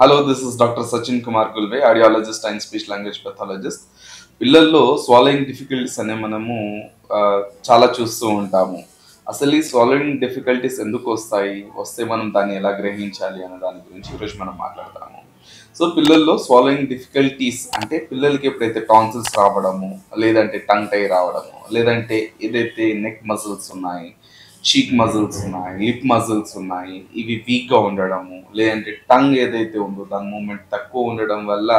Hello, this is Dr. Sachin Kumar Gulve, audiologist and speech language pathologist. పిల్లల్లో swallowing difficulties అనే మనము చాలా చూస్తూ ఉంటాము. అసలు ఈ స్వాలోయింగ్ డిఫికల్టీస్ ఎందుకు వస్తాయి, వస్తే మనం దాన్ని ఎలా గ్రహించాలి అనే దాని గురించి ఈరోజు మనం మాట్లాడతాము. సో పిల్లల్లో స్వాలోయింగ్ డిఫికల్టీస్ అంటే పిల్లలకి ఎప్పుడైతే టాన్సిల్స్ రావడము, లేదంటే టంగ్ టై రావడము, లేదంటే ఏదైతే నెక్ మజిల్స్ ఉన్నాయి, చీక్ మజిల్స్ ఉన్నాయి, లిప్ మజిల్స్ ఉన్నాయి, ఇవి వీక్గా ఉండడము, లేదంటే టంగ్ ఏదైతే ఉందో దాని మూమెంట్ తక్కువ ఉండడం వల్ల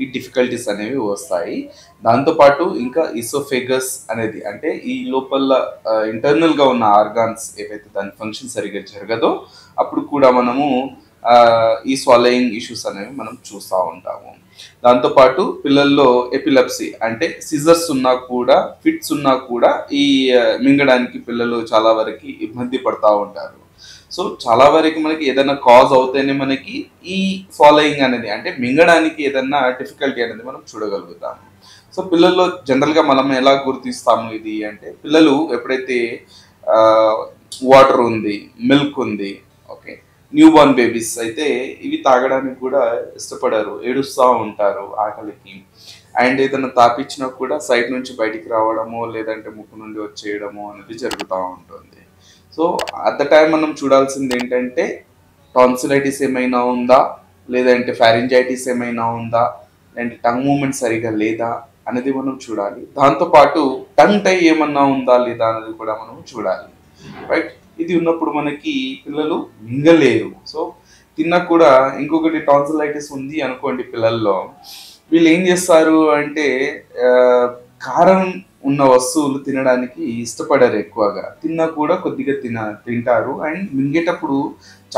ఈ డిఫికల్టీస్ అనేవి వస్తాయి. దాంతోపాటు ఇంకా ఇసోఫేగస్ అనేది అంటే ఈ లోపల ఇంటర్నల్గా ఉన్న ఆర్గాన్స్ ఏవైతే దాని ఫంక్షన్ సరిగ్గా జరగదో అప్పుడు కూడా మనము ఈ స్వాలోయింగ్ ఇష్యూస్ అనేవి మనం చూస్తూ ఉంటాము. దాంతోపాటు పిల్లల్లో ఎపిలెప్సీ అంటే సిజర్స్ ఉన్నా కూడా, ఫిట్స్ ఉన్నా కూడా ఈ మింగడానికి పిల్లలు చాలా వరకు ఇబ్బంది పడుతూ ఉంటారు. సో చాలా వరకు మనకి ఏదైనా కాజ్ అవుతేనే మనకి ఈ స్వాలోయింగ్ అనేది అంటే మింగడానికి ఏదైనా డిఫికల్టీ అనేది మనం చూడగలుగుతాము. సో పిల్లల్లో జనరల్గా మనం ఎలా గుర్తిస్తాము ఇది అంటే, పిల్లలు ఎప్పుడైతే వాటర్ ఉంది, మిల్క్ ఉంది, ఓకే, న్యూ బార్న్ బేబీస్ అయితే ఇవి తాగడానికి కూడా ఇష్టపడరు, ఏడుస్తూ ఉంటారు ఆకలికి. అండ్ ఏదైనా తాపించినా కూడా సైడ్ నుంచి బయటికి రావడము, లేదంటే ముక్కు నుండి వచ్చేయడము అనేది జరుగుతూ ఉంటుంది. సో అట్ ద టైం మనం చూడాల్సింది ఏంటంటే టాన్సిలైటిస్ ఏమైనా ఉందా, లేదంటే ఫారింజైటిస్ ఏమైనా ఉందా, లేదంటే టంగ్ మూమెంట్ సరిగా లేదా అనేది మనం చూడాలి. దాంతోపాటు టంగ్ టై ఏమన్నా ఉందా లేదా అనేది కూడా మనం చూడాలి, రైట్. ఇది ఉన్నప్పుడు మనకి పిల్లలు మింగలేరు. సో తిన్నా కూడా ఇంకొకటి టాన్సిలైటిస్ ఉంది అనుకోండి పిల్లల్లో, వీళ్ళు ఏం చేస్తారు అంటే కారం ఉన్న వస్తువులు తినడానికి ఇష్టపడరు ఎక్కువగా. తిన్నా కూడా కొద్దిగా తింటారు అండ్ మింగేటప్పుడు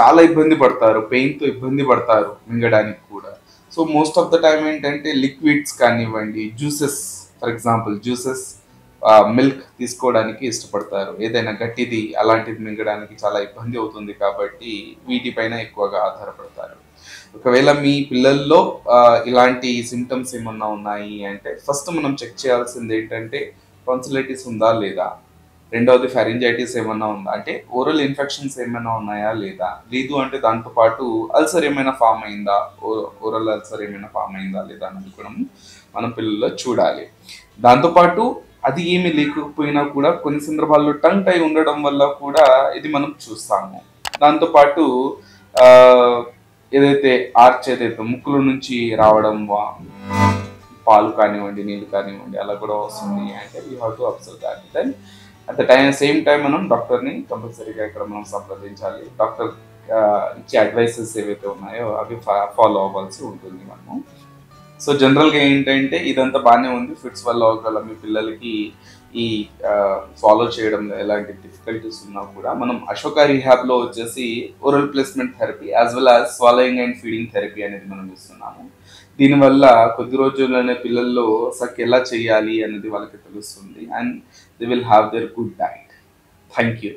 చాలా ఇబ్బంది పడతారు, పెయిన్తో ఇబ్బంది పడతారు మింగడానికి కూడా. So most of the time ఏంటంటే లిక్విడ్స్ కానివ్వండి, juices, for example juices, milk తీసుకోవడానికి ఇష్టపడతారు. ఏదైనా గట్టిది అలాంటిది మింగడానికి చాలా ఇబ్బంది అవుతుంది కాబట్టి వీటిపైన ఎక్కువగా ఆధారపడతారు. ఒకవేళ మీ పిల్లల్లో ఇలాంటి సిమ్టమ్స్ ఏమన్నా ఉన్నాయి అంటే ఫస్ట్ మనం చెక్ చేయాల్సింది ఏంటంటే టాన్సిలైటిస్ ఉందా లేదా, రెండవది ఫారింజైటిస్ ఏమన్నా ఉందా అంటే ఓరల్ ఇన్ఫెక్షన్స్ ఏమైనా ఉన్నాయా లేదా, లేదు అంటే దాంతోపాటు అల్సర్ ఏమైనా ఫామ్ అయిందా, ఓరల్ అల్సర్ ఏమైనా ఫామ్ అయిందా లేదా అనేది కూడా మనం పిల్లల్లో చూడాలి. దాంతోపాటు అది ఏమి లేకపోయినా కూడా కొన్ని సందర్భాల్లో టంగ్ టై ఉండడం వల్ల కూడా ఇది మనం చూస్తాము. దాంతోపాటు ఏదైతే ఆర్చ్ ఏదైతే ముక్కుల నుంచి రావడం, పాలు కానివ్వండి, నీళ్ళు కానివ్వండి అలా కూడా వస్తుంది అంటే you have to observe that. Then at the same time మనం డాక్టర్ని కంపల్సరీగా ఇక్కడ మనం సంప్రదించాలి. డాక్టర్ ఇచ్చే అడ్వైసెస్ ఏవైతే ఉన్నాయో అవి ఫాలో అవ్వాల్సి ఉంటుంది మనము. సో జనరల్గా ఏంటంటే ఇదంతా బాగానే ఉంది, ఫిట్స్ వల్ల ఒకవేళ మీ పిల్లలకి ఈ ఫాలో చేయడంలో ఎలాంటి డిఫికల్టీస్ ఉన్నా కూడా మనం అశోక రిహాబ్లో వచ్చేసి oral placement therapy as well as swallowing and feeding therapy అనేది మనం ఇస్తున్నాము. దీనివల్ల కొద్ది రోజుల్లోనే పిల్లల్లో సక్ ఎలా చేయాలి అనేది వాళ్ళకి తెలుస్తుంది and they will have their good diet. Thank you.